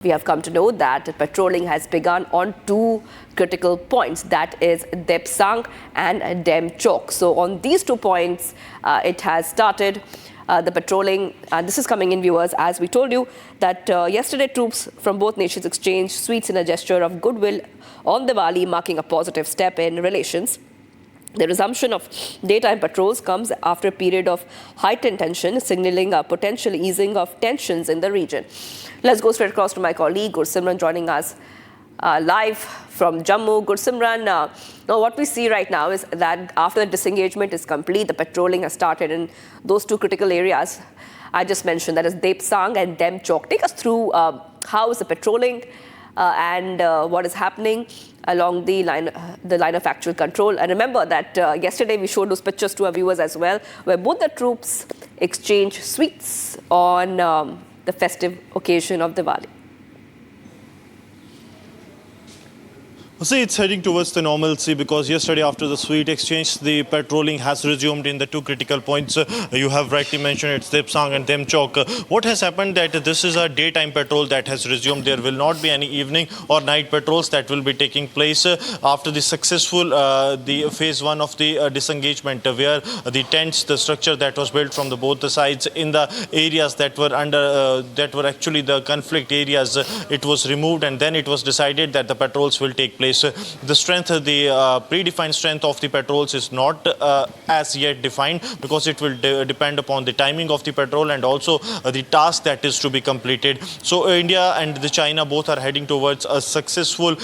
We have come to know that patrolling has begun on two critical points, that is Depsang and Demchok. So on these 2 points, it has started the patrolling. And this is coming in, viewers, as we told you that yesterday troops from both nations exchanged sweets in a gesture of goodwill on Diwali, marking a positive step in relations. The resumption of daytime patrols comes after a period of heightened tension, signaling a potential easing of tensions in the region. Let's go straight across to my colleague Gursimran joining us live from Jammu. Gursimran, now what we see right now is that after the disengagement is complete, the patrolling has started in those two critical areas I just mentioned, that is Depsang and Demchok. Take us through how is the patrolling and what is happening along the line of actual control. And remember that yesterday we showed those pictures to our viewers as well, where both the troops exchanged sweets on the festive occasion of Diwali. See, it's heading towards the normalcy because yesterday after the sweet exchange, the patrolling has resumed in the two critical points. You have rightly mentioned it's Depsang and Demchok. What has happened that this is a daytime patrol that has resumed. There will not be any evening or night patrols that will be taking place after the successful the phase one of the disengagement, where the tents, the structure that was built from both the sides in the areas that were under that were actually the conflict areas, it was removed, and then it was decided that the patrols will take place. The strength, the predefined strength of the patrols is not as yet defined because it will depend upon the timing of the patrol and also the task that is to be completed. So India and the China both are heading towards a successful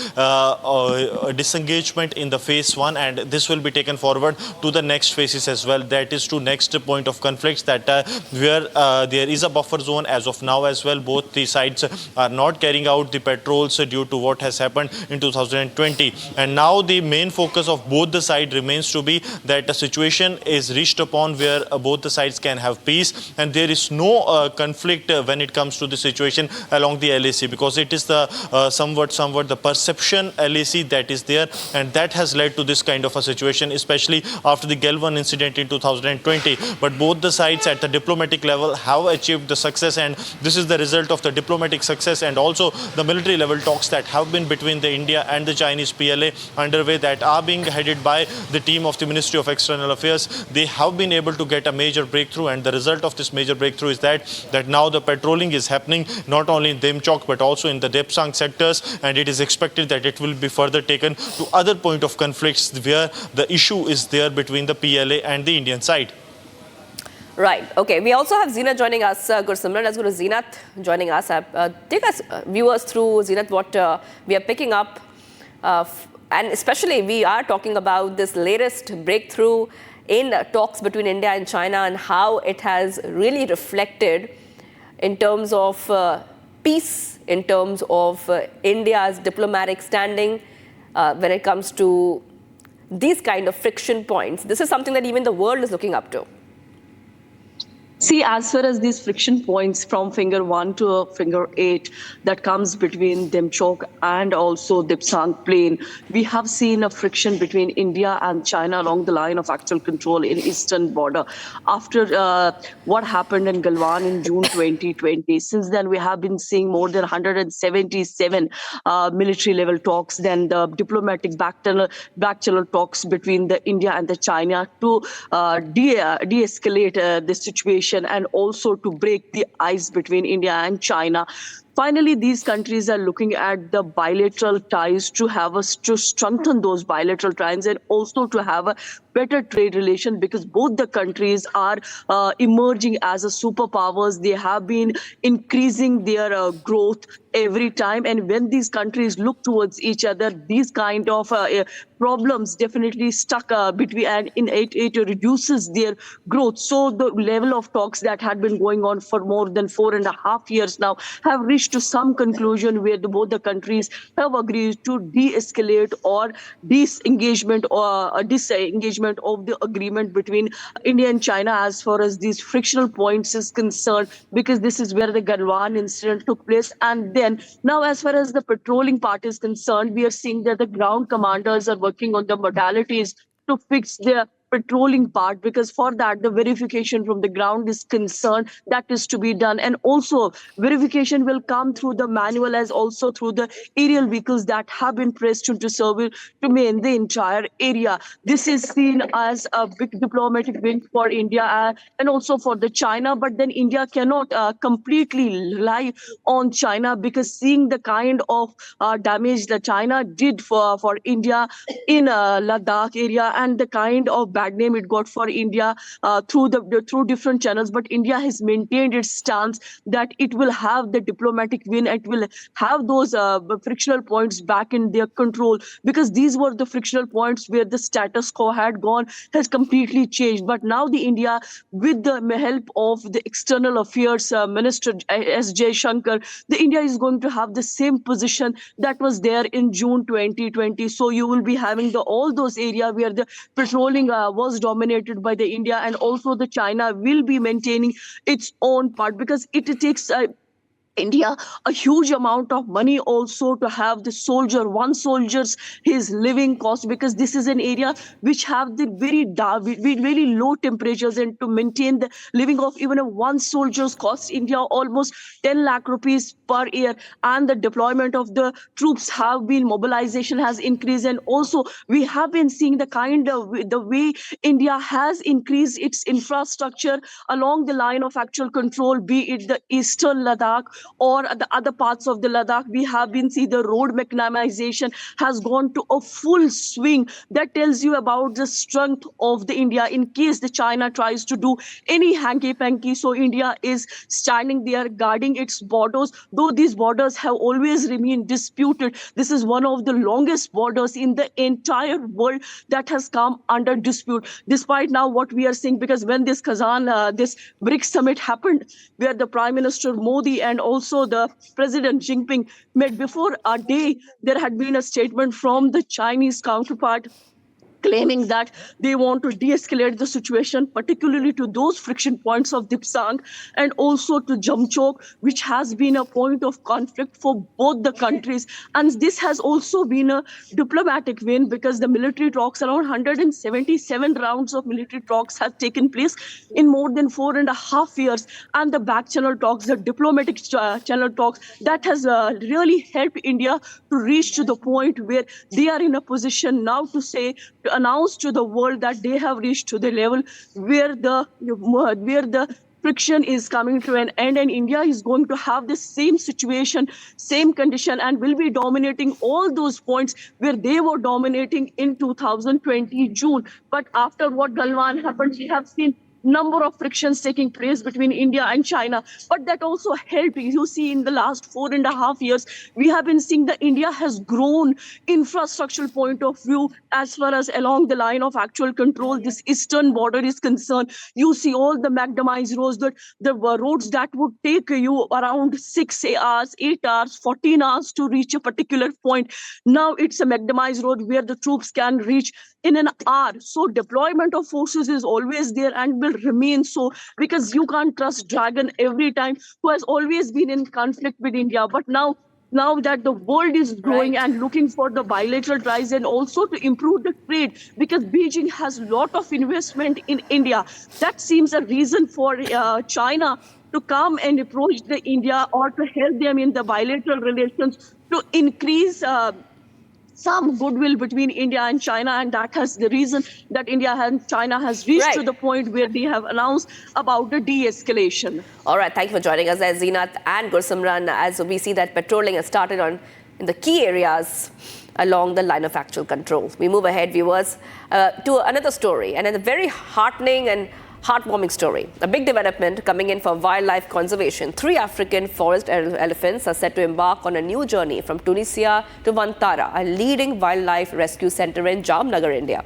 disengagement in the phase one, and this will be taken forward to the next phases as well. That is to next point of conflicts that where there is a buffer zone as of now as well. Both the sides are not carrying out the patrols due to what has happened in 2020. And now the main focus of both the sides remains to be that a situation is reached upon where both the sides can have peace, and there is no conflict when it comes to the situation along the LAC, because it is the somewhat the perception LAC that is there, and that has led to this kind of a situation, especially after the Galwan incident in 2020. But both the sides at the diplomatic level have achieved the success, and this is the result of the diplomatic success and also the military level talks that have been between the India and the Chinese PLA underway, that are being headed by the team of the Ministry of External Affairs. They have been able to get a major breakthrough, and the result of this major breakthrough is that now the patrolling is happening not only in Demchok but also in the Depsang sectors, and it is expected that it will be further taken to other point of conflicts where the issue is there between the PLA and the Indian side. Right. Okay. We also have Zeenat joining us. Gursimran, let's go to Zeenat joining us. Take us, viewers, through, Zeenat, what we are picking up. And especially we are talking about this latest breakthrough in talks between India and China and how it has really reflected in terms of peace, in terms of India's diplomatic standing when it comes to these kind of friction points. This is something that even the world is looking up to. See, as far as these friction points from finger 1 to finger 8 that comes between Demchok and also Depsang plain, we have seen a friction between India and China along the line of actual control in eastern border. After what happened in Galwan in June 2020, since then we have been seeing more than 177 military level talks, then the diplomatic back channel talks between the India and the China to de-escalate the situation and also to break the ice between India and China. Finally, these countries are looking at the bilateral ties to strengthen those bilateral ties and also to have a better trade relation, because both the countries are emerging as a superpowers. They have been increasing their growth every time, and when these countries look towards each other, these kind of problems definitely stuck between, and it reduces their growth. So the level of talks that had been going on for more than 4.5 years now have reached to some conclusion where both the countries have agreed to de-escalate or disengagement or disengagement of the agreement between India and China as far as these frictional points is concerned, because this is where the Galwan incident took place. And then now as far as the patrolling part is concerned, we are seeing that the ground commanders are working on the modalities to fix their patrolling part, because for that the verification from the ground is concerned, that is to be done. And also verification will come through the manual as also through the aerial vehicles that have been pressed into service to main the entire area. This is seen as a big diplomatic win for India and also for the China. But then India cannot completely rely on China, because seeing the kind of damage that China did for India in Ladakh area and the kind of bad name it got for India through different channels. But India has maintained its stance that it will have the diplomatic win. It will have those frictional points back in their control, because these were the frictional points where the status quo had gone, has completely changed. But now the India, with the help of the external affairs minister S. Shankar, the India is going to have the same position that was there in June 2020. So you will be having all those areas where the patrolling was dominated by the India, and also the China will be maintaining its own part, because it takes India a huge amount of money also to have the one soldier's his living cost, because this is an area which have the very low temperatures, and to maintain the living of even a one soldier's cost India almost 10 lakh rupees per year. And the deployment of the troops have been, mobilization has increased, and also we have been seeing the kind of the way India has increased its infrastructure along the line of actual control, be it the Eastern Ladakh or the other parts of the Ladakh. We have been seeing the road mechanization has gone to a full swing. That tells you about the strength of the India in case the China tries to do any hanky-panky. So India is standing there guarding its borders, though these borders have always remained disputed. This is one of the longest borders in the entire world that has come under dispute, despite now what we are seeing, because when this this BRICS summit happened, where the Prime Minister Modi and also the President Jinping met, before a day there had been a statement from the Chinese counterpart claiming that they want to de-escalate the situation, particularly to those friction points of Depsang and also to Demchok, which has been a point of conflict for both the countries. And this has also been a diplomatic win, because the military talks, around 177 rounds of military talks have taken place in more than 4.5 years. And the back channel talks, the diplomatic channel talks, that has really helped India to reach to the point where they are in a position now to announce to the world that they have reached to the level where the friction is coming to an end, and India is going to have the same situation, same condition, and will be dominating all those points where they were dominating in 2020 June. But after what Galwan happened, we have seen number of frictions taking place between India and China. But that also helped. You see, in the last 4.5 years, we have been seeing that India has grown infrastructural point of view as far as along the line of actual control. This eastern border is concerned. You see all the macadamized roads, that the roads that would take you around 6 hours, 8 hours, 14 hours to reach a particular point. Now it's a macadamized road where the troops can reach in an hour. So deployment of forces is always there and will remain so, because you can't trust Dragon every time, who has always been in conflict with India. But now that the world is growing and looking for the bilateral ties and also to improve the trade, because Beijing has a lot of investment in India, that seems a reason for China to come and approach the India or to help them in the bilateral relations to increase some goodwill between India and China, and that has the reason that India and China has reached to the point where they have announced about the de-escalation. All right, thank you for joining us there, Zeenat and Gursimran, as we see that patrolling has started in the key areas along the line of actual control. We move ahead, viewers, to another story, and a very heartening and heartwarming story. A big development coming in for wildlife conservation. 3 African forest elephants are set to embark on a new journey from Tunisia to Vantara, a leading wildlife rescue center in Jamnagar, India.